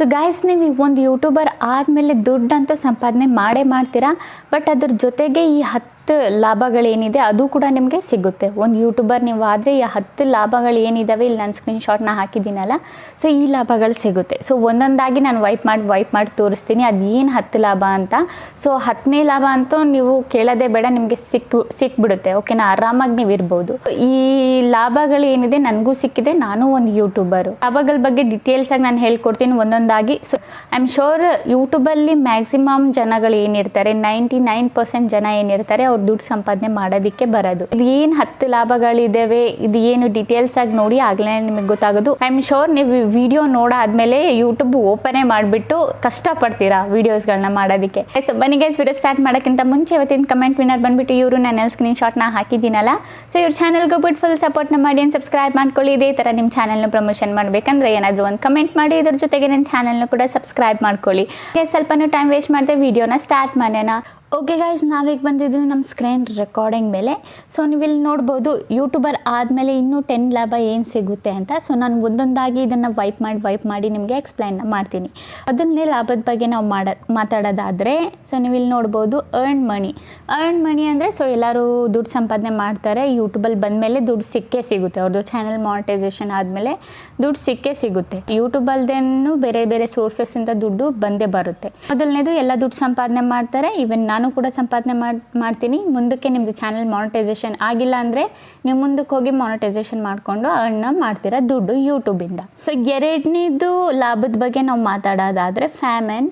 So guys, ನೀವು ಈಗ ಒಂದು ಯೂಟ್ಯೂಬರ್ ಆದಮೇಲೆ ದುಡ್ಡಂತೂ ಸಂಪಾದನೆ ಮಾಡ್ತೀರಾ. ಬಟ್ ಅದ್ರ ಜೊತೆಗೆ ಈ 10 ಲಾಭಗಳೇನಿದೆ ಅದು ಕೂಡ ನಿಮಗೆ ಸಿಗುತ್ತೆ. ಒಂದು ಯೂಟ್ಯೂಬರ್ ನೀವು ಆದರೆ ಈ 10 ಲಾಭಗಳು ಏನಿದ್ದಾವೆ ಇಲ್ಲಿ ನಾನು ಸ್ಕ್ರೀನ್ಶಾಟ್ನ ಹಾಕಿದ್ದೀನಲ್ಲ, ಸೊ ಈ ಲಾಭಗಳು ಸಿಗುತ್ತೆ. ಸೊ ಒಂದೊಂದಾಗಿ ನಾನು ವೈಪ್ ಮಾಡಿ ತೋರಿಸ್ತೀನಿ ಅದು ಏನು 10 ಲಾಭ ಅಂತ. ಸೊ 10ನೇ ಲಾಭ ಅಂತೂ ನೀವು ಕೇಳೋದೇ ಬೇಡ, ನಿಮಗೆ ಸಿಕ್ಬಿಡುತ್ತೆ. ಓಕೆನಾ, ಆರಾಮಾಗಿ ನೀವು ಇರ್ಬೋದು. ಈ ಲಾಭಗಳು ಏನಿದೆ ನನಗೂ ಸಿಕ್ಕಿದೆ, ನಾನು ಒಂದು ಯೂಟ್ಯೂಬರು. ಲಾಭಗಳ ಬಗ್ಗೆ ಡೀಟೇಲ್ಸಾಗಿ ನಾನು ಹೇಳ್ಕೊಡ್ತೀನಿ ಒಂದೊಂದಾಗಿ. ಸೊ ಐ ಆಮ್ ಶೋರ್ ಯೂಟ್ಯೂಬಲ್ಲಿ ಮ್ಯಾಕ್ಸಿಮಮ್ ಜನಗಳು ಏನಿರ್ತಾರೆ, 99% ಜನ ಏನಿರ್ತಾರೆ ಅವ್ರು ದುಡ್ಡು ಸಂಪಾದನೆ ಮಾಡೋದಕ್ಕೆ ಬರೋದು. ಇದು ಏನು 10 ಲಾಭಗಳಿದ್ದಾವೆ, ಇದು ಏನು ಡೀಟೇಲ್ಸ್ ಆಗಿ ನೋಡಿ ಆಗಲೇ ನಿಮಗೆ ಗೊತ್ತಾಗೋದು. ಐ ಆಮ್ ಶೋರ್ ನೀವು ವಿಡಿಯೋ ನೋಡಾದ್ಮೇಲೆ ಯೂಟ್ಯೂಬ್ ಓಪನೇ ಮಾಡಿಬಿಟ್ಟು ಕಷ್ಟಪಡ್ತೀರಾ ವಿಡಿಯೋಸ್ಗಳನ್ನ ಮಾಡೋದಕ್ಕೆ. ಸೊ ಬನ್ನಿ ಗೈಸ್, ವಿಡಿಯೋ ಸ್ಟಾರ್ಟ್ ಮಾಡೋಕ್ಕಿಂತ ಮುಂಚೆ ಇವತ್ತಿನ ಕಮೆಂಟ್ ವಿನ್ನರ್ ಬಂದುಬಿಟ್ಟು ಇವರು ನನ್ನ ಸ್ಕ್ರೀನ್ಶಾಟ್ನ ಹಾಕಿದ್ದೀನಲ್ಲ, ಸೊ ಇವ್ರ ಚಾನಲ್ಗೆ ಹೋಗ್ಬಿಟ್ಟು ಫುಲ್ ಸಪೋರ್ಟ್ನ ಮಾಡಿ ಆ್ಯಂಡ್ ಸಬ್ಸ್ಕ್ರೈಬ್ ಮಾಡ್ಕೊಳ್ಳಿ. ಇದೇ ಥರ ನಿಮ್ಮ ಚಾನಲ್ನ ಪ್ರಮೋಷನ್ ಮಾಡಬೇಕಂದ್ರೆ ಏನಾದರೂ ಒಂದು ಕಮೆಂಟ್ ಮಾಡಿ, ಇದ್ರ ಜೊತೆಗೆ ನನ್ನ ಚಾನಲ್ನ ಕೂಡ ಸಬ್ಸ್ಕ್ರೈಬ್ ಮಾಡ್ಕೊಳ್ಳಿ. ಸ್ವಲ್ಪನೂ ಟೈಮ್ ವೇಸ್ಟ್ ಮಾಡಿದೆ, ವಿಡಿಯೋನ ಸ್ಟಾರ್ಟ್ ಮಾಡೋಣ. ಓಕೆ ಗೈಸ್, ನಾವೀಗ ಬಂದಿದ್ದು ನಮ್ಮ ಸ್ಕ್ರೀನ್ ರೆಕಾರ್ಡಿಂಗ್ ಮೇಲೆ. ಸೊ ನೀವು ಇಲ್ಲಿ ನೋಡ್ಬೋದು ಯೂಟ್ಯೂಬರ್ ಆದಮೇಲೆ ಇನ್ನೂ 10 ಲಾಭ ಏನು ಸಿಗುತ್ತೆ ಅಂತ. ಸೊ ನಾನು ಒಂದೊಂದಾಗಿ ಇದನ್ನು ವೈಪ್ ಮಾಡಿ ನಿಮಗೆ ಎಕ್ಸ್ಪ್ಲೈನ್ ಮಾಡ್ತೀನಿ. ಅದನ್ನೇ ಲಾಭದ ಬಗ್ಗೆ ನಾವು ಮಾತಾಡೋದಾದರೆ, ಸೊ ನೀವು ಇಲ್ಲಿ ನೋಡ್ಬೋದು ಅರ್ನ್ ಮನಿ ಅಂದರೆ, ಸೊ ಎಲ್ಲರೂ ದುಡ್ಡು ಸಂಪಾದನೆ ಮಾಡ್ತಾರೆ. ಯೂಟ್ಯೂಬಲ್ಲಿ ಬಂದಮೇಲೆ ದುಡ್ಡು ಸಿಕ್ಕೇ ಸಿಗುತ್ತೆ. ಅವ್ರದ್ದು ಚಾನಲ್ ಮಾನಿಟೈಸೇಷನ್ ಆದಮೇಲೆ ದುಡ್ಡು ಸಿಕ್ಕೇ ಸಿಗುತ್ತೆ. ಯೂಟ್ಯೂಬಲ್ದೇನು ಬೇರೆ ಬೇರೆ ಸೋರ್ಸಸ್ಸಿಂದ ದುಡ್ಡು ಬಂದೇ ಬರುತ್ತೆ. ಮೊದಲನೇದು ಎಲ್ಲ ದುಡ್ಡು ಸಂಪಾದನೆ ಮಾಡ್ತಾರೆ. ಈವನ್ ನಾನು ಕೂಡ ಸಂಪಾದನೆ ಮಾಡ್ತೀನಿ. ಮುಂದಕ್ಕೆ ನಿಮ್ಮದು ಚಾನಲ್ ಮಾನಿಟೈಸೇಷನ್ ಆಗಿಲ್ಲ ಅಂದರೆ ನೀವು ಮುಂದಕ್ಕೆ ಹೋಗಿ ಮಾನಿಟೈಸೇಷನ್ ಮಾಡಿಕೊಂಡು ಅರ್ನ್ ಮಾಡ್ತೀರಾ ದುಡ್ಡು ಯೂಟ್ಯೂಬಿಂದ. ಸೊ ಎರಡನೇದು ಲಾಭದ ಬಗ್ಗೆ ನಾವು ಮಾತಾಡೋದಾದರೆ ಫೇಮ್ ಆ್ಯಂಡ್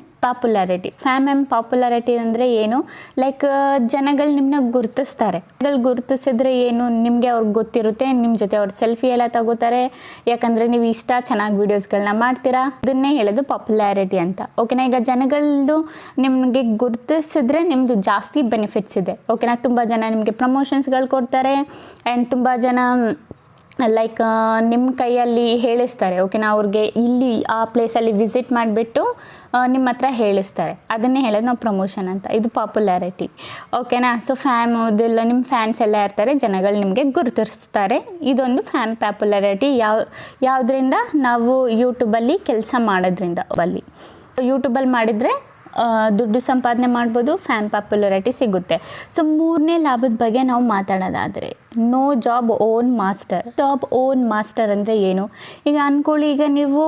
ಪಾಪ್ಯುಲಾರಿಟಿ ಅಂದರೆ ಏನು, ಲೈಕ್ ಜನಗಳು ನಿಮ್ಮನ್ನ ಗುರುತಿಸ್ತಾರೆ. ಗುರುತಿಸಿದ್ರೆ ಏನು, ನಿಮಗೆ ಅವ್ರಿಗೆ ಗೊತ್ತಿರುತ್ತೆ, ನಿಮ್ಮ ಜೊತೆ ಅವ್ರು ಸೆಲ್ಫಿ ಎಲ್ಲ ತಗೋತಾರೆ. ಯಾಕಂದರೆ ನೀವು ಚೆನ್ನಾಗಿ ವೀಡಿಯೋಸ್ಗಳನ್ನ ಮಾಡ್ತೀರಾ. ಅದನ್ನೇ ಹೇಳೋದು ಪಾಪ್ಯುಲಾರಿಟಿ ಅಂತ. ಓಕೆನಾ, ಈಗ ಜನಗಳು ನಿಮಗೆ ಗುರುತಿಸಿದ್ರೆ ನಿಮ್ಮದು ಜಾಸ್ತಿ ಬೆನಿಫಿಟ್ಸ್ ಇದೆ. ಓಕೆನಾ, ತುಂಬ ಜನ ನಿಮಗೆ ಪ್ರಮೋಷನ್ಸ್ಗಳು ಕೊಡ್ತಾರೆ ಆ್ಯಂಡ್ ತುಂಬ ಜನ ಲೈಕ್ ನಿಮ್ಮ ಕೈಯಲ್ಲಿ ಹೇಳಿಸ್ತಾರೆ. ಓಕೆನಾ, ಅವ್ರಿಗೆ ಇಲ್ಲಿ ಆ ಪ್ಲೇಸಲ್ಲಿ ವಿಸಿಟ್ ಮಾಡಿಬಿಟ್ಟು ನಿಮ್ಮ ಹತ್ರ ಹೇಳಿಸ್ತಾರೆ. ಅದನ್ನೇ ಹೇಳೋದು ನಾವು ಪ್ರಮೋಷನ್ ಅಂತ. ಇದು ಪಾಪ್ಯುಲಾರಿಟಿ. ಓಕೆನಾ, ಸೊ ಇದೆಲ್ಲ ನಿಮ್ಮ ಫ್ಯಾನ್ಸ್ ಎಲ್ಲ ಇರ್ತಾರೆ, ಜನಗಳು ನಿಮಗೆ ಗುರುತಿಸ್ತಾರೆ. ಇದೊಂದು ಪಾಪ್ಯುಲಾರಿಟಿ. ಯಾವುದರಿಂದ ನಾವು ಯೂಟ್ಯೂಬಲ್ಲಿ ಕೆಲಸ ಮಾಡೋದ್ರಿಂದ. ಯೂಟ್ಯೂಬಲ್ಲಿ ಮಾಡಿದರೆ ದುಡ್ಡು ಸಂಪಾದನೆ ಮಾಡ್ಬೋದು, ಪಾಪ್ಯುಲಾರಿಟಿ ಸಿಗುತ್ತೆ. ಸೊ ಮೂರನೇ ಲಾಭದ ಬಗ್ಗೆ ನಾವು ಮಾತಾಡೋದಾದರೆ ನೋ ಜಾಬ್ ಓನ್ ಮಾಸ್ಟರ್ ಅಂದರೆ ಏನು? ಈಗ ಅಂದ್ಕೊಳ್ಳಿ, ಈಗ ನೀವು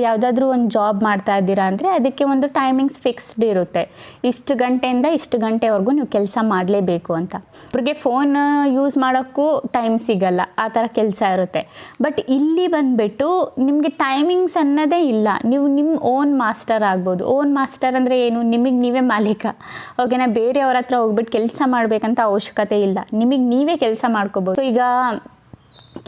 ಯಾವುದಾದ್ರೂ ಒಂದು ಜಾಬ್ ಮಾಡ್ತಾ ಇದ್ದೀರಾ ಅಂದರೆ ಅದಕ್ಕೆ ಒಂದು ಟೈಮಿಂಗ್ಸ್ ಫಿಕ್ಸ್ಡ್ ಇರುತ್ತೆ. ಇಷ್ಟು ಗಂಟೆಯಿಂದ ಇಷ್ಟು ಗಂಟೆವರೆಗೂ ನೀವು ಕೆಲಸ ಮಾಡಲೇಬೇಕು ಅಂತ. ಅವ್ರಿಗೆ ಫೋನ್ ಯೂಸ್ ಮಾಡೋಕ್ಕೂ ಟೈಮ್ ಸಿಗಲ್ಲ, ಆ ಥರ ಕೆಲಸ ಇರುತ್ತೆ. ಬಟ್ ಇಲ್ಲಿ ಬಂದುಬಿಟ್ಟು ನಿಮಗೆ ಟೈಮಿಂಗ್ಸ್ ಅನ್ನೋದೇ ಇಲ್ಲ. ನೀವು ನಿಮ್ಮ ಓನ್ ಮಾಸ್ಟರ್ ಆಗ್ಬೋದು. ಓನ್ ಮಾಸ್ಟರ್ ಅಂದರೆ ಏನು? ನಿಮಗೆ ನೀವೇ ಮಾಲೀಕ. ಓಕೆನಾ, ಬೇರೆಯವ್ರ ಹತ್ರ ಹೋಗ್ಬಿಟ್ಟು ಕೆಲಸ ಮಾಡಬೇಕಂತ ಅವಶ್ಯಕತೆ ಇಲ್ಲ. ನಿಮಗೆ ನೀವೇ ಕೆಲಸ ಮಾಡ್ಕೋಬೋದು. ಈಗ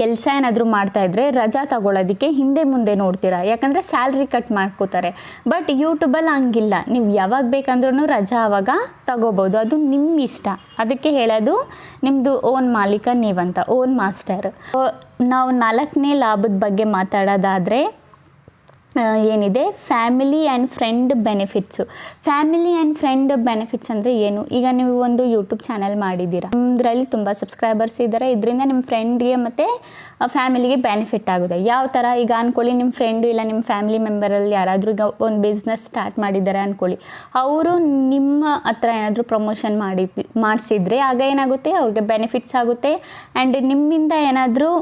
ಕೆಲಸ ಏನಾದರೂ ಮಾಡ್ತಾಯಿದ್ರೆ ರಜಾ ತಗೊಳ್ಳೋದಕ್ಕೆ ಹಿಂದೆ ಮುಂದೆ ನೋಡ್ತೀರಾ, ಯಾಕಂದರೆ ಸ್ಯಾಲ್ರಿ ಕಟ್ ಮಾಡ್ಕೋತಾರೆ. ಬಟ್ ಯೂಟ್ಯೂಬಲ್ಲಿ ಹಂಗಿಲ್ಲ. ನೀವು ಯಾವಾಗ ಬೇಕಂದ್ರೂ ರಜಾ ಆವಾಗ ತಗೋಬೋದು. ಅದು ನಿಮ್ಮ ಇಷ್ಟ. ಅದಕ್ಕೆ ಹೇಳೋದು ನಿಮ್ಮದು ಓನ್ ಮಾಲೀಕ ನೀವಂತ, ಓನ್ ಮಾಸ್ಟರ್. ನಾವು 4ನೇ ಲಾಭದ ಬಗ್ಗೆ ಮಾತಾಡೋದಾದರೆ ಏನಿದೆ, family and friend benefits. Family and friend benefits ಅಂದರೆ ಏನು? ಈಗ ನೀವು ಒಂದು ಯೂಟ್ಯೂಬ್ ಚಾನಲ್ ಮಾಡಿದ್ದೀರಾ, ಇದರಲ್ಲಿ ತುಂಬ ಸಬ್ಸ್ಕ್ರೈಬರ್ಸ್ ಇದ್ದಾರೆ. ಇದರಿಂದ ನಿಮ್ಮ ಫ್ರೆಂಡ್ಗೆ ಮತ್ತು ಫ್ಯಾಮಿಲಿಗೆ ಬೆನಿಫಿಟ್ ಆಗುತ್ತೆ. ಯಾವ ಥರ? ಈಗ ಅಂದ್ಕೊಳ್ಳಿ, ನಿಮ್ಮ ಫ್ರೆಂಡು ಇಲ್ಲ ನಿಮ್ಮ ಫ್ಯಾಮಿಲಿ ಮೆಂಬರಲ್ಲಿ ಯಾರಾದರೂ ಈಗ ಒಂದು ಬಿಸ್ನೆಸ್ ಸ್ಟಾರ್ಟ್ ಮಾಡಿದ್ದಾರೆ ಅಂದ್ಕೊಳ್ಳಿ. ಅವರು ನಿಮ್ಮ ಹತ್ರ ಏನಾದರೂ ಪ್ರಮೋಷನ್ ಮಾಡಿಸಿದ್ರೆ ಆಗ ಏನಾಗುತ್ತೆ, ಅವ್ರಿಗೆ ಬೆನಿಫಿಟ್ಸ್ ಆಗುತ್ತೆ. ಆ್ಯಂಡ್ ನಿಮ್ಮಿಂದ ಏನಾದರೂ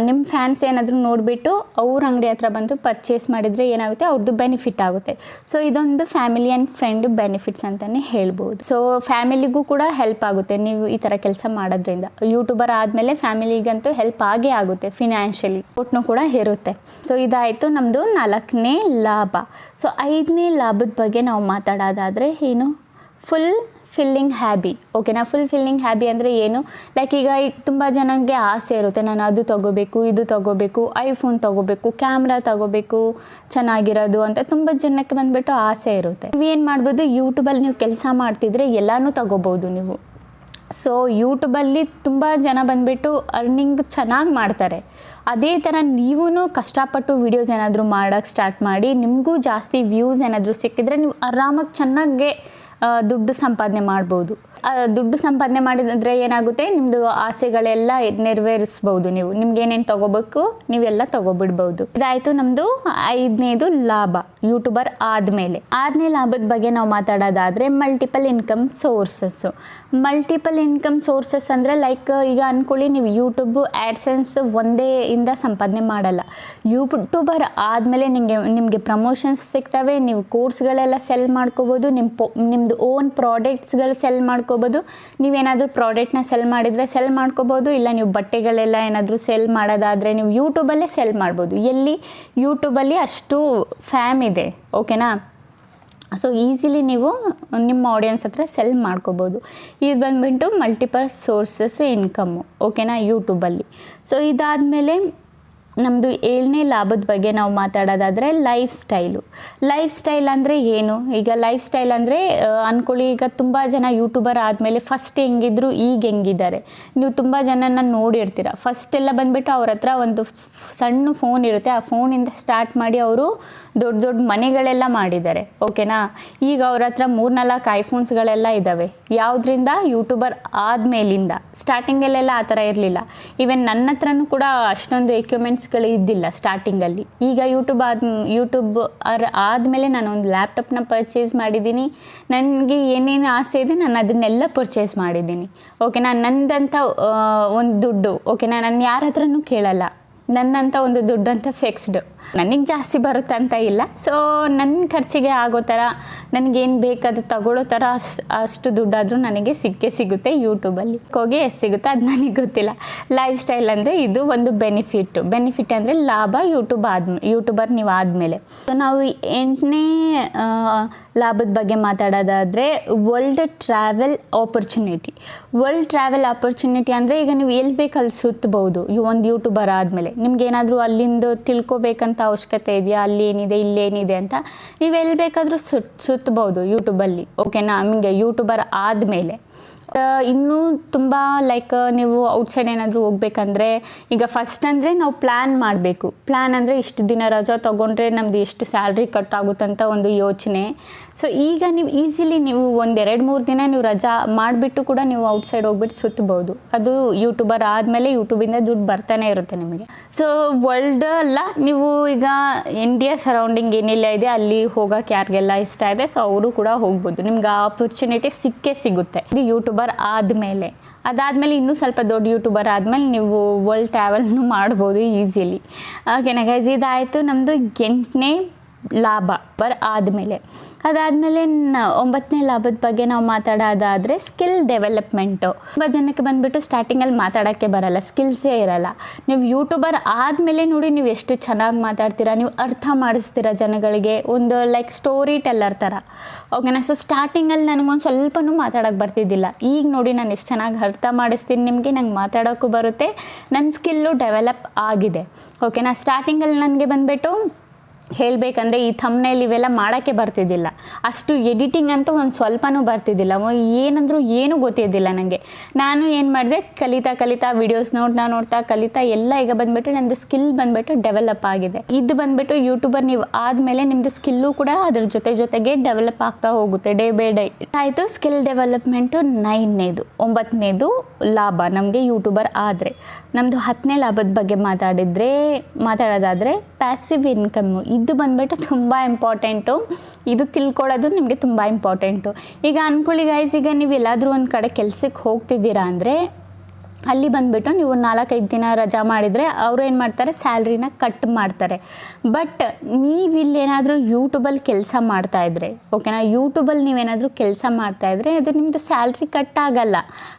ನಿಮ್ಮ ಫ್ಯಾನ್ಸ್ ಏನಾದರೂ ನೋಡಿಬಿಟ್ಟು ಅವ್ರ ಅಂಗಡಿ ಹತ್ರ ಬಂದು ಪರ್ಚೇಸ್ ಮಾಡಿದರೆ ಏನಾಗುತ್ತೆ, ಅವ್ರದ್ದು ಬೆನಿಫಿಟ್ ಆಗುತ್ತೆ. ಸೊ ಇದೊಂದು ಫ್ಯಾಮಿಲಿ ಆ್ಯಂಡ್ ಫ್ರೆಂಡ್ ಬೆನಿಫಿಟ್ಸ್ ಅಂತಲೇ ಹೇಳ್ಬೋದು. ಸೊ ಫ್ಯಾಮಿಲಿಗೂ ಕೂಡ ಹೆಲ್ಪ್ ಆಗುತ್ತೆ ನೀವು ಈ ಥರ ಕೆಲಸ ಮಾಡೋದ್ರಿಂದ. ಯೂಟ್ಯೂಬರ್ ಆದಮೇಲೆ ಫ್ಯಾಮಿಲಿಗಂತೂ ಹೆಲ್ಪ್ ಆಗೇ ಆಗುತ್ತೆ, ಫಿನಾನ್ಷಿಯಲಿ ಒಟ್ಟು ಕೂಡ ಇರುತ್ತೆ. ಸೊ ಇದಾಯಿತು ನಮ್ಮದು 4ನೇ ಲಾಭ. ಸೊ 5ನೇ ಲಾಭದ ಬಗ್ಗೆ ನಾವು ಮಾತಾಡೋದಾದರೆ ಏನು, ಫುಲ್ಫಿಲ್ಲಿಂಗ್ ಹ್ಯಾಬಿ. ಓಕೆನಾ, ಫುಲ್ಫಿಲ್ಲಿಂಗ್ ಹ್ಯಾಬಿ ಅಂದರೆ ಏನು? ಲೈಕ್ ಈಗ ತುಂಬ ಜನಕ್ಕೆ ಆಸೆ ಇರುತ್ತೆ, ನಾನು ಅದು ತೊಗೋಬೇಕು, ಇದು ತೊಗೋಬೇಕು, ಐಫೋನ್ ತೊಗೋಬೇಕು, ಕ್ಯಾಮ್ರಾ ತೊಗೋಬೇಕು ಚೆನ್ನಾಗಿರೋದು ಅಂತ ತುಂಬ ಜನಕ್ಕೆ ಬಂದುಬಿಟ್ಟು ಆಸೆ ಇರುತ್ತೆ. ನೀವೇನು ಮಾಡ್ಬೋದು, ಯೂಟ್ಯೂಬಲ್ಲಿ ನೀವು ಕೆಲಸ ಮಾಡ್ತಿದ್ರೆ ಎಲ್ಲನೂ ತೊಗೋಬೋದು ನೀವು. ಸೊ ಯೂಟ್ಯೂಬಲ್ಲಿ ತುಂಬ ಜನ ಬಂದುಬಿಟ್ಟು ಅರ್ನಿಂಗ್ ಚೆನ್ನಾಗಿ ಮಾಡ್ತಾರೆ. ಅದೇ ಥರ ನೀವೂ ಕಷ್ಟಪಟ್ಟು ವೀಡಿಯೋಸ್ ಏನಾದರೂ ಮಾಡೋಕ್ಕೆ ಸ್ಟಾರ್ಟ್ ಮಾಡಿ, ನಿಮಗೂ ಜಾಸ್ತಿ ವ್ಯೂಸ್ ಏನಾದರೂ ಸಿಕ್ಕಿದ್ರೆ ನೀವು ಆರಾಮಾಗಿ ಚೆನ್ನಾಗೆ ದುಡ್ಡು ಸಂಪಾದನೆ ಮಾಡ್ಬೋದು. ದುಡ್ಡು ಸಂಪಾದನೆ ಮಾಡಿದ್ರೆ ಏನಾಗುತ್ತೆ, ನಿಮ್ಮದು ಆಸೆಗಳೆಲ್ಲ ನೆರವೇರಿಸ್ಬೋದು. ನಿಮ್ಗೆ ಏನೇನು ತೊಗೋಬೇಕು ನೀವೆಲ್ಲ ತೊಗೊಬಿಡ್ಬೋದು. ಇದಾಯಿತು ನಮ್ಮದು 5ನೇದು ಲಾಭ. ಯೂಟ್ಯೂಬರ್ ಆದಮೇಲೆ. ಆರನೇ ಲಾಭದ ಬಗ್ಗೆ ನಾವು ಮಾತಾಡೋದಾದರೆ multiple income sources. Multiple income sources ಅಂದರೆ ಲೈಕ್ ಈಗ ಅಂದ್ಕೊಳ್ಳಿ, ನೀವು ಯೂಟ್ಯೂಬು ಆ್ಯಡ್ಸೆನ್ಸ್ ಒಂದೇ ಇಂದ ಸಂಪಾದನೆ ಮಾಡಲ್ಲ. ಯೂಟ್ಯೂಬರ್ ಆದಮೇಲೆ ನಿಮಗೆ ಪ್ರಮೋಷನ್ಸ್ ಸಿಗ್ತವೆ, ನೀವು ಕೋರ್ಸ್ಗಳೆಲ್ಲ ಸೆಲ್ ಮಾಡ್ಕೋಬೋದು, ನಿಮ್ಮದು ಓನ್ ಪ್ರಾಡಕ್ಟ್ಸ್ಗಳು ಸೆಲ್ ಮಾಡ್ಕೋಬೋದು. ನೀವೇನಾದರೂ ಪ್ರಾಡಕ್ಟ್ನ ಸೆಲ್ ಮಾಡಿದರೆ ಸೆಲ್ ಮಾಡ್ಕೋಬೋದು, ಇಲ್ಲ ನೀವು ಬಟ್ಟೆಗಳೆಲ್ಲ ಏನಾದರೂ ಸೆಲ್ ಮಾಡೋದಾದರೆ ನೀವು ಯೂಟ್ಯೂಬಲ್ಲೇ ಸೆಲ್ ಮಾಡ್ಬೋದು. ಎಲ್ಲಿ ಯೂಟ್ಯೂಬಲ್ಲಿ ಅಷ್ಟು ಫ್ಯಾಮ್ ಇದೆ, ಓಕೆನಾ. ಸೊ ಈಸಿಲಿ ನೀವು ನಿಮ್ಮ ಆಡಿಯನ್ಸ್ ಹತ್ರ ಸೆಲ್ ಮಾಡ್ಕೋಬೋದು. ಇದು ಬಂದುಬಿಟ್ಟು ಮಲ್ಟಿಪಲ್ ಸೋರ್ಸಸ್ ಇನ್ಕಮ್ಮು, ಓಕೆನಾ, ಯೂಟ್ಯೂಬಲ್ಲಿ. ಸೊ ಇದಾದಮೇಲೆ ನಮ್ಮದು 7ನೇ ಲಾಭದ ಬಗ್ಗೆ ನಾವು ಮಾತಾಡೋದಾದರೆ ಲೈಫ್ ಸ್ಟೈಲ್ ಅಂದರೆ ಏನು? ಈಗ ಲೈಫ್ ಸ್ಟೈಲ್ ಅಂದರೆ ಅಂದ್ಕೊಳ್ಳಿ, ಈಗ ತುಂಬ ಜನ ಯೂಟ್ಯೂಬರ್ ಆದಮೇಲೆ ಫಸ್ಟ್ ಹೆಂಗಿದ್ರು ಈಗ ಹೆಂಗಿದ್ದಾರೆ. ನೀವು ತುಂಬ ಜನನ ನೋಡಿರ್ತೀರ. ಫಸ್ಟೆಲ್ಲ ಬಂದುಬಿಟ್ಟು ಅವ್ರ ಹತ್ರ ಒಂದು ಸಣ್ಣ ಫೋನ್ ಇರುತ್ತೆ, ಆ ಫೋನಿಂದ ಸ್ಟಾರ್ಟ್ ಮಾಡಿ ಅವರು ದೊಡ್ಡ ದೊಡ್ಡ ಮನೆಗಳೆಲ್ಲ ಮಾಡಿದ್ದಾರೆ, ಓಕೆನಾ. ಈಗ ಅವ್ರ ಹತ್ರ 3-4 ಐಫೋನ್ಸ್ಗಳೆಲ್ಲ ಇದ್ದಾವೆ. ಯಾವುದರಿಂದ? ಯೂಟ್ಯೂಬರ್ ಆದಮೇಲಿಂದ. ಸ್ಟಾರ್ಟಿಂಗಲ್ಲೆಲ್ಲ ಆ ಥರ ಇರಲಿಲ್ಲ. ಈವನ್ ನನ್ನ ಹತ್ರನೂ ಕೂಡ ಅಷ್ಟೊಂದು ಎಕ್ವಿಪ್ಮೆಂಟ್ಸ್ಗಳು ಇದ್ದಿಲ್ಲ ಸ್ಟಾರ್ಟಿಂಗಲ್ಲಿ. ಈಗ ಯೂಟ್ಯೂಬ್ ಆದಮೇಲೆ ನಾನು ಒಂದು ಲ್ಯಾಪ್ಟಾಪ್ನ ಪರ್ಚೇಸ್ ಮಾಡಿದ್ದೀನಿ. ನನಗೆ ಏನೇನು ಆಸೆ ಇದೆ ನಾನು ಅದನ್ನೆಲ್ಲ ಪರ್ಚೇಸ್ ಮಾಡಿದ್ದೀನಿ, ಓಕೆನಾ. ನಂದಂತ ಒಂದು ದುಡ್ಡು, ಓಕೆನಾ, ನಾನು ಯಾರ ಹತ್ರನೂ ಕೇಳಲ್ಲ. ನನ್ನಂಥ ಒಂದು ದುಡ್ಡು ಅಂತ ಫಿಕ್ಸ್ಡ್, ನನಗೆ ಜಾಸ್ತಿ ಬರುತ್ತೆ ಅಂತ ಇಲ್ಲ. ಸೊ ನನ್ನ ಖರ್ಚಿಗೆ ಆಗೋ ಥರ ನನಗೇನು ಬೇಕಾದ ತಗೊಳ್ಳೋ ಥರ ಅಷ್ಟು ದುಡ್ಡಾದರೂ ನನಗೆ ಸಿಗುತ್ತೆ ಯೂಟ್ಯೂಬಲ್ಲಿ. ಹೋಗಿ ಎಷ್ಟು ಸಿಗುತ್ತೆ ಅದು ನನಗೆ ಗೊತ್ತಿಲ್ಲ. ಲೈಫ್ ಸ್ಟೈಲ್ ಅಂದರೆ ಇದು ಒಂದು ಬೆನಿಫಿಟ್ ಅಂದರೆ ಲಾಭ ಯೂಟ್ಯೂಬರ್ ನೀವು ಆದಮೇಲೆ. ಸೊ ನಾವು 8ನೇ ಲಾಭದ ಬಗ್ಗೆ ಮಾತಾಡೋದಾದರೆ ವರ್ಲ್ಡ್ ಟ್ರಾವೆಲ್ ಆಪರ್ಚುನಿಟಿ ಅಂದರೆ ಈಗ ನೀವು ಎಲ್ಲಿ ಬೇಕಲ್ಲಿ ಸುತ್ತಬಹುದು. ಒಂದು ಯೂಟ್ಯೂಬರ್ ಆದಮೇಲೆ ನಿಮ್ಗೇನಾದರೂ ಅಲ್ಲಿಂದ ತಿಳ್ಕೊಬೇಕಂತ ಅವಶ್ಯಕತೆ ಇದೆಯಾ, ಅಲ್ಲಿ ಏನಿದೆ ಇಲ್ಲೇನಿದೆ ಅಂತ, ನೀವು ಎಲ್ಲಿ ಬೇಕಾದರೂ ಸುತ್ತಬಹುದು ಯೂಟ್ಯೂಬಲ್ಲಿ, ಓಕೆನಾ. ನಿಮಗೆ ಯೂಟ್ಯೂಬರ್ ಆದಮೇಲೆ ಇನ್ನೂ ತುಂಬ ಲೈಕ್ ನೀವು ಔಟ್ಸೈಡ್ ಏನಾದರೂ ಹೋಗ್ಬೇಕಂದ್ರೆ, ಈಗ ಫಸ್ಟ್ ಅಂದರೆ ನಾವು ಪ್ಲ್ಯಾನ್ ಮಾಡಬೇಕು. ಪ್ಲ್ಯಾನ್ ಅಂದರೆ ಇಷ್ಟು ದಿನ ರಜಾ ತೊಗೊಂಡ್ರೆ ನಮ್ಮದು ಎಷ್ಟು ಸ್ಯಾಲ್ರಿ ಕಟ್ ಆಗುತ್ತಂತ ಒಂದು ಯೋಚನೆ. ಸೊ ಈಗ ನೀವು ಈಸಿಲಿ ನೀವು 1-2-3 ದಿನ ನೀವು ರಜಾ ಮಾಡಿಬಿಟ್ಟು ಕೂಡ ನೀವು ಔಟ್ಸೈಡ್ ಹೋಗ್ಬಿಟ್ಟು ಸುತ್ತಬಹುದು. ಅದು ಯೂಟ್ಯೂಬರ್ ಆದಮೇಲೆ ಯೂಟ್ಯೂಬಿಂದ ದುಡ್ಡು ಬರ್ತಾನೆ ಇರುತ್ತೆ ನಿಮಗೆ. ಸೊ ವರ್ಲ್ಡ್ ಅಲ್ಲ, ನೀವು ಈಗ ಇಂಡಿಯಾ ಸರೌಂಡಿಂಗ್ ಏನೆಲ್ಲ ಇದೆ ಅಲ್ಲಿ ಹೋಗೋಕೆ ಯಾರಿಗೆಲ್ಲ ಇಷ್ಟ ಇದೆ, ಸೊ ಅವರು ಕೂಡ ಹೋಗ್ಬೋದು. ನಿಮ್ಗೆ ಆ ಆಪರ್ಚುನಿಟಿ ಸಿಗುತ್ತೆ ಇದು ಯೂಟ್ಯೂಬರ್ ಆದಮೇಲೆ. ಅದಾದಮೇಲೆ ಇನ್ನೂ ಸ್ವಲ್ಪ ದೊಡ್ಡ ಯೂಟ್ಯೂಬರ್ ಆದಮೇಲೆ ನೀವು ವರ್ಲ್ಡ್ ಟ್ರಾವೆಲ್ನು ಮಾಡ್ಬೋದು ಈಸಿಲಿ, ಓಕೆನಾ ಗೈಸ್. ಇದಾಯಿತು ನಮ್ಮದು 8ನೇ ಲಾಭ ಆದಮೇಲೆ. ಅದಾದಮೇಲೆ 9ನೇ ಲಾಭದ ಬಗ್ಗೆ ನಾವು ಮಾತಾಡೋದಾದರೆ ಸ್ಕಿಲ್ ಡೆವಲಪ್ಮೆಂಟು. ತುಂಬ ಜನಕ್ಕೆ ಬಂದುಬಿಟ್ಟು ಸ್ಟಾರ್ಟಿಂಗಲ್ಲಿ ಮಾತಾಡೋಕ್ಕೆ ಬರಲ್ಲ, ಸ್ಕಿಲ್ಸೇ ಇರಲ್ಲ. ನೀವು ಯೂಟ್ಯೂಬರ್ ಆದಮೇಲೆ ನೋಡಿ ನೀವು ಎಷ್ಟು ಚೆನ್ನಾಗಿ ಮಾತಾಡ್ತೀರಾ, ನೀವು ಅರ್ಥ ಮಾಡಿಸ್ತೀರ ಜನಗಳಿಗೆ, ಒಂದು ಲೈಕ್ ಸ್ಟೋರಿ ಟೆಲ್ಲರ್ ಥರ, ಓಕೆನಾ. ಸೊ ಸ್ಟಾರ್ಟಿಂಗಲ್ಲಿ ನನಗೊಂದು ಸ್ವಲ್ಪನೂ ಮಾತಾಡೋಕ್ಕೆ ಬರ್ತಿದ್ದಿಲ್ಲ. ಈಗ ನೋಡಿ ನಾನು ಎಷ್ಟು ಚೆನ್ನಾಗಿ ಅರ್ಥ ಮಾಡಿಸ್ತೀನಿ ನಿಮಗೆ, ನಂಗೆ ಮಾತಾಡೋಕ್ಕೂ ಬರುತ್ತೆ, ನನ್ನ ಸ್ಕಿಲ್ಲು ಡೆವಲಪ್ ಆಗಿದೆ, ಓಕೆನಾ. ಸ್ಟಾರ್ಟಿಂಗಲ್ಲಿ ನನಗೆ ಬಂದುಬಿಟ್ಟು ಹೇಳಬೇಕಂದ್ರೆ ಈ ಥಂಬ್ನೇಲ್ ಇವೆಲ್ಲ ಮಾಡೋಕ್ಕೆ ಬರ್ತಿದ್ದಿಲ್ಲ, ಅಷ್ಟು ಎಡಿಟಿಂಗ್ ಅಂತೂ ಒಂದು ಸ್ವಲ್ಪನೂ ಬರ್ತಿದ್ದಿಲ್ಲ, ಏನಂದ್ರೂ ಏನೂ ಗೊತ್ತಿದ್ದಿಲ್ಲ ನನಗೆ. ನಾನು ಏನು ಮಾಡಿದೆ, ಕಲಿತಾ ವಿಡಿಯೋಸ್ ನೋಡ್ತಾ ಕಲಿತಾ ಎಲ್ಲ ಈಗ ಬಂದುಬಿಟ್ಟು ನಮ್ಮದು ಸ್ಕಿಲ್ ಬಂದುಬಿಟ್ಟು ಡೆವಲಪ್ ಆಗಿದೆ. ಇದು ಬಂದುಬಿಟ್ಟು ಯೂಟ್ಯೂಬರ್ ನೀವು ಆದಮೇಲೆ ನಿಮ್ಮದು ಸ್ಕಿಲ್ಲು ಕೂಡ ಅದ್ರ ಜೊತೆಗೆ ಡೆವಲಪ್ ಆಗ್ತಾ ಹೋಗುತ್ತೆ ಡೇ ಬೈ ಡೇ. ಆಯಿತು ಸ್ಕಿಲ್ ಡೆವಲಪ್ಮೆಂಟು 9ನೇದು ಲಾಭ ನಮಗೆ ಯೂಟ್ಯೂಬರ್ ಆದರೆ. ನಮ್ಮದು 10ನೇ ಲಾಭದ ಬಗ್ಗೆ ಮಾತಾಡೋದಾದರೆ ಪ್ಯಾಸಿವ್ ಇನ್ಕಮ್ಮು. ಇದು ಬಂದುಬಿಟ್ಟು ತುಂಬ ಇಂಪಾರ್ಟೆಂಟು, ಇದು ತಿಳ್ಕೊಳ್ಳೋದು ನಿಮಗೆ ತುಂಬ ಇಂಪಾರ್ಟೆಂಟು. ಈಗ ಅಂದ್ಕೊಳ್ಳಿ ಗೈಸ್, ಈಗ ನೀವು ಎಲ್ಲಾದರೂ ಒಂದು ಕಡೆ ಕೆಲಸಕ್ಕೆ ಹೋಗ್ತಿದ್ದೀರಾ ಅಂದರೆ ಅಲ್ಲಿ ಬಂದುಬಿಟ್ಟು ನೀವು 4-5 ದಿನ ರಜಾ ಮಾಡಿದರೆ ಅವರು ಏನು ಮಾಡ್ತಾರೆ, ಸ್ಯಾಲ್ರಿನ ಕಟ್ ಮಾಡ್ತಾರೆ. ಬಟ್ ನೀವಿಲ್ಲೇನಾದರೂ ಯೂಟ್ಯೂಬಲ್ಲಿ ಕೆಲಸ ಮಾಡ್ತಾಯಿದ್ರೆ, ಓಕೆನಾ, ಯೂಟ್ಯೂಬಲ್ಲಿ ನೀವೇನಾದರೂ ಕೆಲಸ ಮಾಡ್ತಾಯಿದ್ರೆ ಅದು ನಿಮ್ಮದು ಸ್ಯಾಲ್ರಿ ಕಟ್ ಆಗಲ್ಲ.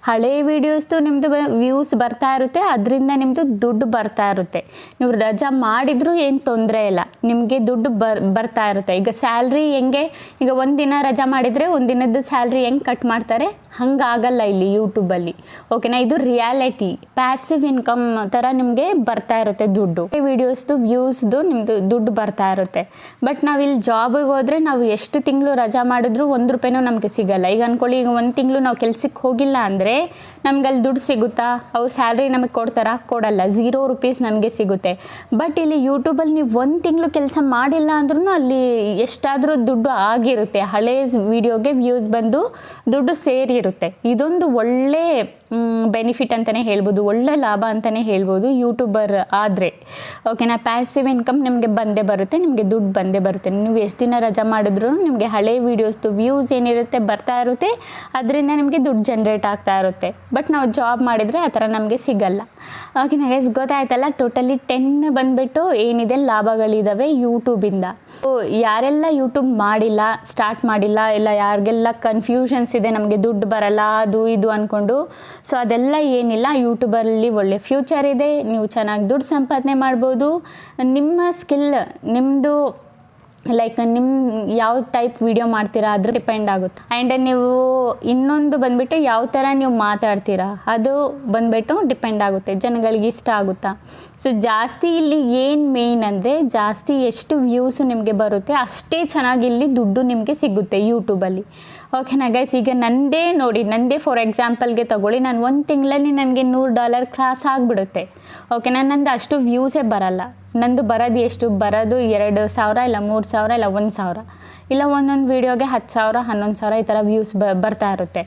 ಹಳೆ ವೀಡಿಯೋಸ್ದು ನಿಮ್ಮದು ವ್ಯೂಸ್ ಬರ್ತಾ ಇರುತ್ತೆ, ಅದರಿಂದ ನಿಮ್ಮದು ದುಡ್ಡು ಬರ್ತಾ ಇರುತ್ತೆ. ನೀವು ರಜಾ ಮಾಡಿದರೂ ಏನು ತೊಂದರೆ ಇಲ್ಲ, ನಿಮಗೆ ದುಡ್ಡು ಬರ್ತಾ ಇರುತ್ತೆ. ಈಗ ಸ್ಯಾಲ್ರಿ ಹೆಂಗೆ, ಈಗ ಒಂದಿನ ರಜಾ ಮಾಡಿದರೆ ಒಂದಿನದ್ದು ಸ್ಯಾಲ್ರಿ ಹೆಂಗೆ ಕಟ್ ಮಾಡ್ತಾರೆ, ಹಂಗಾಗಲ್ಲ ಇಲ್ಲಿ ಯೂಟ್ಯೂಬಲ್ಲಿ, ಓಕೆನಾ. ಇದು ರಿಯಾಲಿಟಿ, ಪ್ಯಾಸಿವ್ ಇನ್ಕಮ್ ಥರ ನಿಮಗೆ ಬರ್ತಾ ಇರುತ್ತೆ ದುಡ್ಡು. ವಿಡಿಯೋಸ್ದು ವ್ಯೂಸ್ದು ನಿಮ್ಮದು ದುಡ್ಡು ಬರ್ತಾ ಇರುತ್ತೆ. ಬಟ್ ನಾವು ಇಲ್ಲಿ ಜಾಬಿಗೆ ಹೋದರೆ ನಾವು ಎಷ್ಟು ತಿಂಗಳು ರಜಾ ಮಾಡಿದ್ರು 1 ರೂಪಾಯಿನೂ ನಮಗೆ ಸಿಗಲ್ಲ. ಈಗ ಅಂದ್ಕೊಳ್ಳಿ, ಈಗ 1 ತಿಂಗಳು ನಾವು ಕೆಲ್ಸಕ್ಕೆ ಹೋಗಿಲ್ಲ ಅಂದರೆ ನಮ್ಗೆ ಅಲ್ಲಿ ದುಡ್ಡು ಸಿಗುತ್ತಾ, ಅವ್ರು ಸ್ಯಾಲ್ರಿ ನಮಗೆ ಕೊಡಲ್ಲ, 0 ರೂಪೀಸ್ ನಮಗೆ ಸಿಗುತ್ತೆ. ಬಟ್ ಇಲ್ಲಿ ಯೂಟ್ಯೂಬಲ್ಲಿ ನೀವು 1 ತಿಂಗಳು ಕೆಲಸ ಮಾಡಿಲ್ಲ ಅಂದ್ರೂ ಅಲ್ಲಿ ಎಷ್ಟಾದರೂ ದುಡ್ಡು ಆಗಿರುತ್ತೆ. ಹಳೆ ವಿಡಿಯೋಗೆ ವ್ಯೂಸ್ ಬಂದು ದುಡ್ಡು ಸೇರಿರುತ್ತೆ. ಇರುತ್ತೆ. ಇದೊಂದು ಒಳ್ಳೆ ಬೆನಿಫಿಟ್ ಅಂತಲೇ ಹೇಳ್ಬೋದು, ಒಳ್ಳೆ ಲಾಭ ಅಂತಲೇ ಹೇಳ್ಬೋದು ಯೂಟ್ಯೂಬರ್ ಆದರೆ. ಓಕೆನಾ, ಪ್ಯಾಸಿವ್ ಇನ್ಕಮ್ ನಿಮಗೆ ಬಂದೇ ಬರುತ್ತೆ, ನಿಮಗೆ ದುಡ್ಡು ಬಂದೇ ಬರುತ್ತೆ. ನೀವು ಎಷ್ಟು ದಿನ ರಜಾ ಮಾಡಿದ್ರು ನಿಮಗೆ ಹಳೆ ವೀಡಿಯೋಸ್ದು ವ್ಯೂಸ್ ಏನಿರುತ್ತೆ ಬರ್ತಾ ಇರುತ್ತೆ, ಅದರಿಂದ ನಿಮಗೆ ದುಡ್ಡು ಜನ್ರೇಟ್ ಆಗ್ತಾ ಇರುತ್ತೆ. ಬಟ್ ನಾವು ಜಾಬ್ ಮಾಡಿದರೆ ಆ ಥರ ನಮಗೆ ಸಿಗಲ್ಲ. ಓಕೆನಾ ಗೈಸ್, ಗೊತ್ತಾಯ್ತಲ್ಲ, ಟೋಟಲಿ 10 ಬಂದುಬಿಟ್ಟು ಏನಿದೆ ಲಾಭಗಳಿದ್ದಾವೆ ಯೂಟ್ಯೂಬಿಂದ. ಯಾರೆಲ್ಲ ಯೂಟ್ಯೂಬ್ ಮಾಡಿಲ್ಲ, ಸ್ಟಾರ್ಟ್ ಮಾಡಿಲ್ಲ, ಇಲ್ಲ ಯಾರಿಗೆಲ್ಲ ಕನ್ಫ್ಯೂಷನ್ಸ್ ಇದೆ ನಮಗೆ ದುಡ್ಡು ಬರಲ್ಲ ಅದು ಇದು ಅಂದ್ಕೊಂಡು, ಸೊ ಅದೆಲ್ಲ ಏನಿಲ್ಲ. ಯೂಟ್ಯೂಬಲ್ಲಿ ಒಳ್ಳೆ ಫ್ಯೂಚರ್ ಇದೆ, ನೀವು ಚೆನ್ನಾಗಿ ದುಡ್ಡು ಸಂಪಾದನೆ ಮಾಡ್ಬೋದು. ನಿಮ್ಮ ಸ್ಕಿಲ್, ನಿಮ್ಮದು ಲೈಕ್ ನಿಮ್ಮ ಯಾವ ಟೈಪ್ ವಿಡಿಯೋ ಮಾಡ್ತೀರಾ ಅದ್ರ ಡಿಪೆಂಡ್ ಆಗುತ್ತೆ. ಆ್ಯಂಡ್ ನೀವು ಇನ್ನೊಂದು ಬಂದುಬಿಟ್ಟು ಯಾವ ಥರ ನೀವು ಮಾತಾಡ್ತೀರಾ ಅದು ಬಂದುಬಿಟ್ಟು ಡಿಪೆಂಡ್ ಆಗುತ್ತೆ, ಜನಗಳಿಗೆ ಇಷ್ಟ ಆಗುತ್ತಾ. ಸೊ ಜಾಸ್ತಿ ಇಲ್ಲಿ ಏನು ಮೇಯ್ನ್ ಅಂದರೆ, ಜಾಸ್ತಿ ಎಷ್ಟು ವ್ಯೂಸು ನಿಮಗೆ ಬರುತ್ತೆ ಅಷ್ಟೇ ಚೆನ್ನಾಗಿ ಇಲ್ಲಿ ದುಡ್ಡು ನಿಮಗೆ ಸಿಗುತ್ತೆ ಯೂಟ್ಯೂಬಲ್ಲಿ. ಓಕೆನಾ ಗೈಸ್, ಈಗ ನಂದೇ ಫಾರ್ ಎಕ್ಸಾಂಪಲ್ಗೆ ತಗೊಳ್ಳಿ, ನಾನು 1 ತಿಂಗಳಲ್ಲಿ ನನಗೆ $100 ಕ್ರಾಸ್ ಆಗಿಬಿಡುತ್ತೆ. ಓಕೆನಾ, ನಂದು ಅಷ್ಟು ವ್ಯೂಸೇ ಬರಲ್ಲ. ನಂದು ಬರೋದು ಎಷ್ಟು ಬರೋದು 2,000 ಇಲ್ಲ 3,000 ಇಲ್ಲ 1,000 ಇಲ್ಲ ಒಂದೊಂದು ವೀಡಿಯೋಗೆ 10,000 11,000 ಈ ಥರ ವ್ಯೂಸ್ ಬರ್ತಾ ಇರುತ್ತೆ.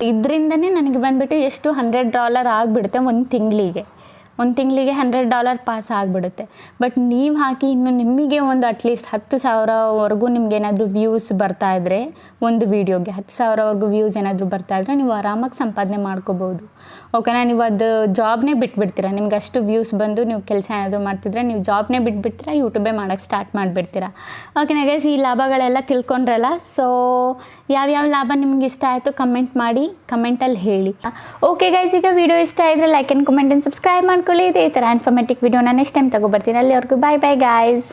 ಇದರಿಂದನೇ ನನಗೆ ಬಂದುಬಿಟ್ಟು ಎಷ್ಟು $100 ಆಗಿಬಿಡುತ್ತೆ ಒಂದು ತಿಂಗಳಿಗೆ $100 ಪಾಸ್ ಆಗಿಬಿಡುತ್ತೆ. ಬಟ್ ನೀವು ಹಾಕಿ ಇನ್ನು ನಿಮಗೆ ಒಂದು ಅಟ್ಲೀಸ್ಟ್ 10,000ವರೆಗೂ ನಿಮ್ಗೆ ಏನಾದರೂ ವ್ಯೂಸ್ ಬರ್ತಾ ಇದ್ದರೆ, ಒಂದು ವೀಡಿಯೋಗೆ 10,000ವರೆಗೂ ವ್ಯೂಸ್ ಏನಾದರೂ ಬರ್ತಾ ಇದ್ದರೆ ನೀವು ಆರಾಮಾಗಿ ಸಂಪಾದನೆ ಮಾಡ್ಕೋಬೋದು. ಓಕೆನಾ, ನೀವು ಅದು ಜಾಬ್ನೇ ಬಿಟ್ಬಿಡ್ತೀರಾ. ನಿಮ್ಗೆ ಅಷ್ಟು ವ್ಯೂಸ್ ಬಂದು ನೀವು ಕೆಲಸ ಏನಾದರೂ ಮಾಡ್ತಿದ್ರೆ ನೀವು ಜಾಬ್ನೇ ಬಿಟ್ಬಿಡ್ತೀರಾ, ಯೂಟ್ಯೂಬೇ ಮಾಡೋಕ್ಕೆ ಸ್ಟಾರ್ಟ್ ಮಾಡಿಬಿಡ್ತೀರಾ. ಓಕೆನಾ ಗೈಸ್, ಈ ಲಾಭಗಳೆಲ್ಲ ತಿಳ್ಕೊಂಡ್ರಲ್ಲ. ಸೊ ಯಾವ್ಯಾವ ಲಾಭ ನಿಮ್ಗೆ ಇಷ್ಟ ಆಯಿತು ಕಮೆಂಟ್ ಮಾಡಿ, ಕಮೆಂಟಲ್ಲಿ ಹೇಳಿ. ಓಕೆ ಗೈಸ್, ಈಗ ವಿಡಿಯೋ ಇಷ್ಟ ಆಗಿದ್ರೆ like and comment and subscribe ಮಾಡ್ಕೊಳ್ಳಿ. ಇದೇ ಥರ ಇನ್ಫಾರ್ಮೇಟಿವ್ ವಿಡಿಯೋನ ನೆಕ್ಸ್ಟ್ ಟೈಮ್ ತಗೊಬರ್ತೀನಿ. ಅಲ್ಲಿವರೆಗೂ ಬಾಯ್ ಬಾಯ್ ಗೈಸ್.